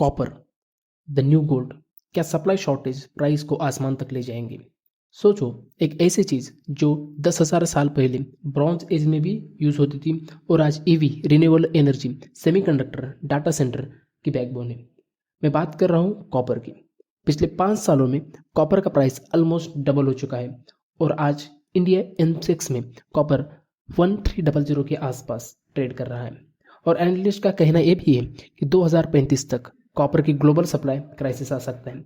Copper the new gold, क्या supply shortage price को आसमान तक ले जाएंगे। सोचो, एक ऐसी चीज जो 10,000 साल पहले ब्रॉन्ज एज में भी यूज होती थी और आज EV, renewable energy, semiconductor, data centre की बैकबोन है। मैं बात कर रहा हूँ कॉपर की। पिछले 5 सालों में कॉपर का प्राइस ऑलमोस्ट डबल हो चुका है और आज इंडिया एमसेक्स में कॉपर 1300 के आसपास ट्रेड कर रहा है। और एनालिस्ट का कहना यह भी है कि 2035 तक कॉपर की ग्लोबल सप्लाई क्राइसिस आ सकता है।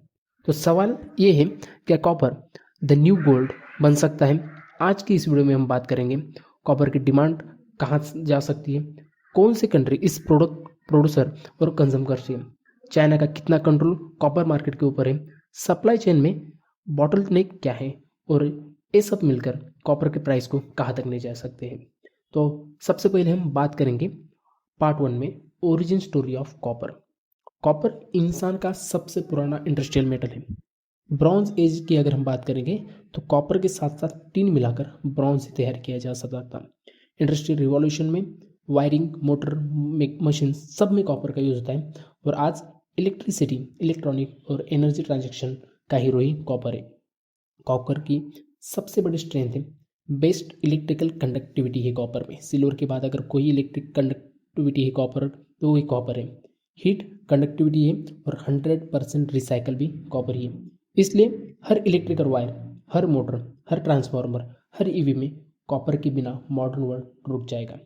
तो सवाल ये है, क्या कॉपर द न्यू गोल्ड बन सकता है? आज की इस वीडियो में हम बात करेंगे कॉपर की डिमांड कहाँ जा सकती है, कौन सी कंट्री इस प्रोडक्ट प्रोड्यूसर और कंज्यूम करती है, चाइना का कितना कंट्रोल कॉपर मार्केट के ऊपर है, सप्लाई चेन में बॉटलनेक क्या है और ये सब मिलकर कॉपर के प्राइस को कहाँ तक ले जा सकते हैं। तो सबसे पहले हम बात करेंगे पार्ट 1 में origin story of copper. Copper इंसान का सबसे पुराना इंडस्ट्रियल मेटल है। ब्रॉन्ज एज की अगर हम बात करेंगे तो कॉपर के साथ साथ टीन मिलाकर ब्रॉन्ज से तैयार किया जा सकता था। इंडस्ट्रियल रिवॉल्यूशन में वायरिंग, मोटर, मशीन सब में कॉपर का यूज होता है और आज इलेक्ट्रिसिटी, इलेक्ट्रॉनिक और एनर्जी ट्रांजेक्शन का हीरो ही कॉपर है। कॉपर की सबसे बड़ी स्ट्रेंथ है बेस्ट इलेक्ट्रिकल कंडक्टिविटी है कॉपर में। सिल्वर के बाद अगर कोई इलेक्ट्रिक कंडक्टिविटी है कॉपर तो वही कॉपर है। हीट कंडक्टिविटी है और 100% रिसाइकल भी कॉपर ही है। इसलिए हर इलेक्ट्रिकल वायर, हर मोटर, हर ट्रांसफार्मर, हर ईवी में कॉपर के बिना मॉडर्न वर्ल्ड रुक जाएगा।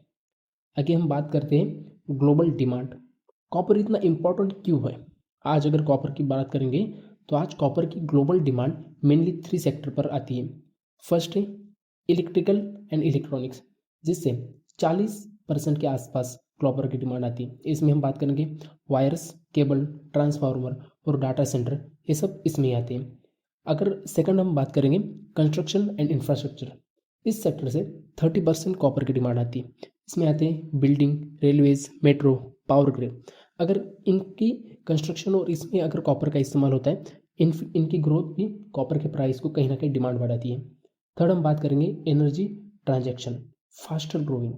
आगे हम बात करते हैं ग्लोबल डिमांड। कॉपर इतना इम्पोर्टेंट क्यों है? आज अगर कॉपर की बात करेंगे तो आज कॉपर की ग्लोबल डिमांड मेनली 3 सेक्टर पर आती है। फर्स्ट है इलेक्ट्रिकल एंड इलेक्ट्रॉनिक्स, जिससे 40% के आसपास कॉपर की डिमांड आती है। इसमें हम बात करेंगे वायर्स, केबल, ट्रांसफार्मर और डाटा सेंटर, ये सब इसमें आते हैं। अगर सेकंड हम बात करेंगे कंस्ट्रक्शन एंड इंफ्रास्ट्रक्चर, इस सेक्टर से 30% कॉपर की डिमांड आती है। इसमें आते हैं building, railways, metro, power grid. अगर इनकी कंस्ट्रक्शन और इसमें अगर कॉपर का इस्तेमाल होता है, इनकी ग्रोथ भी कॉपर के प्राइस को कहीं ना कहीं डिमांड बढ़ाती है। थर्ड हम बात करेंगे energy transaction, faster growing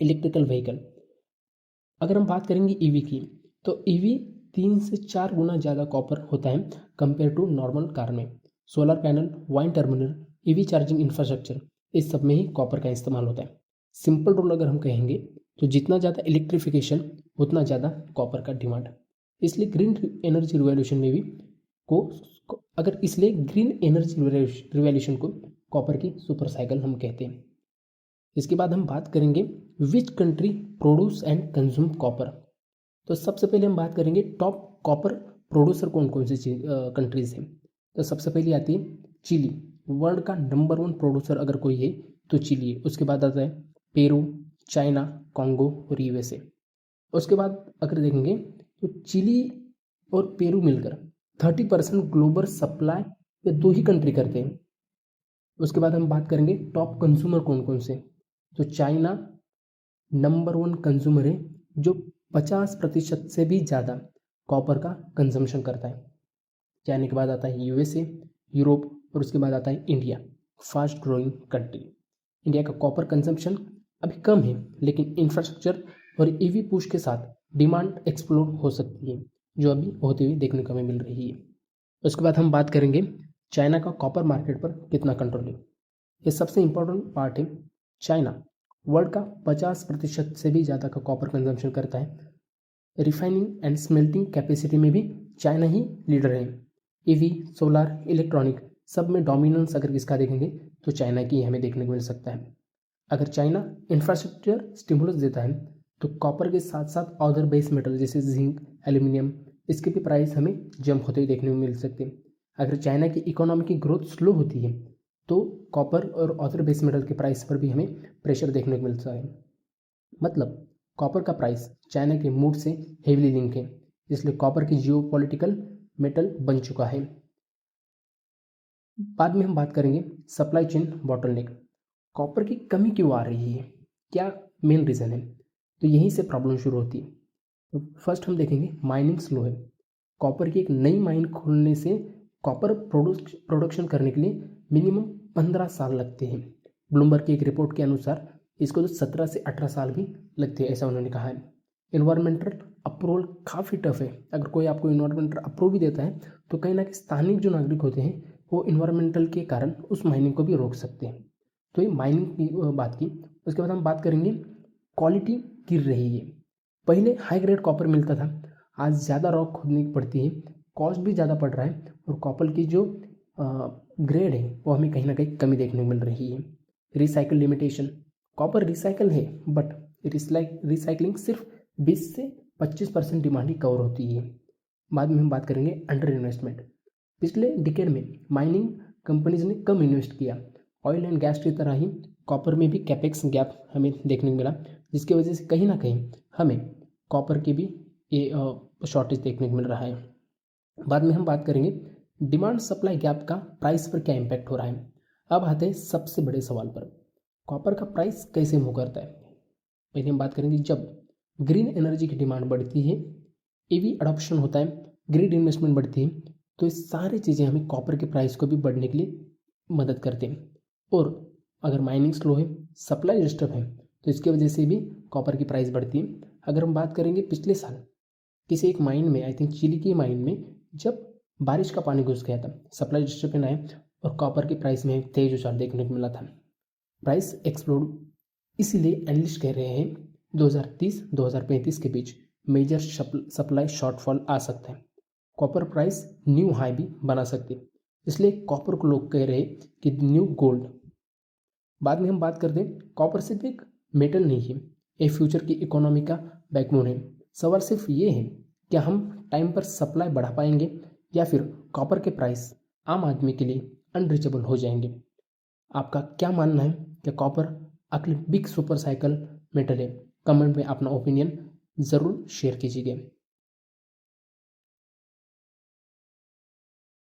electrical vehicle. अगर हम बात करेंगे ईवी की तो ईवी 3 से 4 गुना ज़्यादा कॉपर होता है कंपेयर टू नॉर्मल कार में। Solar panel, wine terminal, EV charging infrastructure, इस सब में ही कॉपर का इस्तेमाल होता है। सिंपल रूल अगर हम कहेंगे तो जितना ज़्यादा इलेक्ट्रिफिकेशन उतना ज़्यादा कॉपर का डिमांड। इसलिए ग्रीन एनर्जी रिवॉल्यूशन में भी इसलिए ग्रीन एनर्जी रिवॉल्यूशन को कॉपर की सुपर साइकिल हम कहते हैं। इसके बाद हम बात करेंगे which country produce and consume copper. तो सबसे पहले हम बात करेंगे टॉप कॉपर प्रोड्यूसर कौन कौन सी कंट्रीज हैं। तो सबसे पहले आती है चिली, वर्ल्ड का नंबर 1 प्रोड्यूसर अगर कोई है तो चिली है। उसके बाद आता है पेरू, चाइना, कॉन्गो और यूएसए। उसके बाद अगर देखेंगे तो चिली और पेरू मिलकर 30% ग्लोबल सप्लाई ये 2 ही कंट्री करते हैं। उसके बाद हम बात करेंगे टॉप कंज्यूमर कौन कौन से। तो चाइना नंबर 1 कंज्यूमर है जो 50% से भी ज़्यादा कॉपर का कंजम्पशन करता है। चाइना के बाद आता है यूएसए, यूरोप और उसके बाद आता है India, fast growing country. India का कॉपर कंजम्पशन अभी कम है लेकिन इंफ्रास्ट्रक्चर और ईवी पुश के साथ डिमांड एक्सप्लोड हो सकती है, जो अभी होती हुई देखने को हमें मिल रही है। उसके बाद हम बात करेंगे चाइना का कॉपर मार्केट पर कितना कंट्रोल है। ये सबसे इंपॉर्टेंट पार्ट है। चाइना वर्ल्ड का 50% से भी ज़्यादा का कॉपर कंजम्पशन करता है। रिफाइनिंग एंड स्मेल्टिंग कैपेसिटी में भी चाइना ही लीडर है। ईवी, सोलर, इलेक्ट्रॉनिक सब में डोमिनेंस अगर किसका देखेंगे तो चाइना की हमें देखने को मिल सकता है। अगर चाइना इंफ्रास्ट्रक्चर स्टिमुलस देता है तो कॉपर के साथ साथ अदर बेस मेटल जैसे जिंक, एल्यूमिनियम, इसके भी प्राइस हमें जंप होते हुए देखने को मिल सकते हैं। अगर चाइना की इकोनॉमी की ग्रोथ स्लो होती है तो कॉपर और अदर बेस मेटल के प्राइस पर भी हमें प्रेशर देखने को मिलता है। मतलब कॉपर का प्राइस चाइना के मूड से हेवीली लिंक है, इसलिए कॉपर की जियोपॉलिटिकल मेटल बन चुका है। बाद में हम बात करेंगे सप्लाई चेन बॉटलनेक। कॉपर की कमी क्यों आ रही है, क्या मेन रीज़न है? तो यहीं से प्रॉब्लम शुरू होती है। तो फर्स्ट हम देखेंगे माइनिंग स्लो है। कॉपर की एक नई माइन खोलने से कॉपर प्रोडक्शन करने के लिए मिनिमम 15 साल लगते हैं। ब्लूमबर्ग की एक रिपोर्ट के अनुसार इसको तो 17 से 18 साल भी लगते हैं, ऐसा उन्होंने कहा है। इन्वायरमेंटल अप्रूवल काफ़ी टफ है। अगर कोई आपको इन्वायरमेंटल अप्रूव भी देता है तो कहीं ना कहीं स्थानिक जो नागरिक होते हैं वो इन्वायरमेंटल के कारण उस माइनिंग को भी रोक सकते हैं। तो ये माइनिंग की बात की। उसके बाद हम बात करेंगे क्वालिटी गिर रही है। पहले हाई ग्रेड कॉपर मिलता था, आज ज़्यादा रॉक खोदनी पड़ती है, कॉस्ट भी ज़्यादा पड़ रहा है और कॉपर की जो ग्रेड है वो हमें कहीं ना कहीं कमी देखने को मिल रही है। रिसाइकल लिमिटेशन, कॉपर रिसाइकल है बट रिसाइकलिंग सिर्फ 20 से 25% डिमांड ही कवर होती है। बाद में हम बात करेंगे अंडर इन्वेस्टमेंट। पिछले डिकेड में माइनिंग कंपनीज ने कम इन्वेस्ट किया। ऑयल एंड गैस की तरह ही कॉपर में भी कैपेक्स गैप हमें देखने को मिला, जिसकी वजह से कहीं ना कहीं हमें कॉपर की भी ये शॉर्टेज देखने को मिल रहा है। बाद में हम बात करेंगे डिमांड सप्लाई गैप का प्राइस पर क्या इम्पैक्ट हो रहा है। अब आते हैं सबसे बड़े सवाल पर, कॉपर का प्राइस कैसे मूव करता है। पहले हम बात करेंगे जब ग्रीन एनर्जी की डिमांड बढ़ती है, ईवी अडॉप्शन होता है, ग्रिड इन्वेस्टमेंट बढ़ती है, तो ये सारी चीज़ें हमें कॉपर के प्राइस को भी बढ़ने के लिए मदद करते हैं। और अगर माइनिंग स्लो है, सप्लाई डिस्टर्ब है, तो इसकी वजह से भी कॉपर की प्राइस बढ़ती है। अगर हम बात करेंगे पिछले साल किसी एक माइन में, आई थिंक चिली की माइन में, जब बारिश का पानी घुस गया था, सप्लाई डिस्टर्बेंस आया और कॉपर की प्राइस में तेज उछाल देखने को मिला था, प्राइस एक्सप्लोड। इसीलिए एनालिस्ट कह रहे हैं 2030-2035 के बीच मेजर सप्लाई शॉर्टफॉल आ सकता है, कॉपर प्राइस न्यू हाई भी बना सकते हैं। इसलिए कॉपर को लोग कह रहे हैं कि न्यू गोल्ड। बाद में हम बात करते हैं कॉपर सिर्फ एक मेटल नहीं है, ये फ्यूचर की इकोनॉमी का बैकबोन है। सवाल सिर्फ ये है क्या हम टाइम पर सप्लाई बढ़ा पाएंगे या फिर कॉपर के प्राइस आम आदमी के लिए अनरीचेबल हो जाएंगे। आपका क्या मानना है कि कॉपर अगले बिग सुपर साइकिल मेटल है? कमेंट में अपना ओपिनियन ज़रूर शेयर कीजिएगा।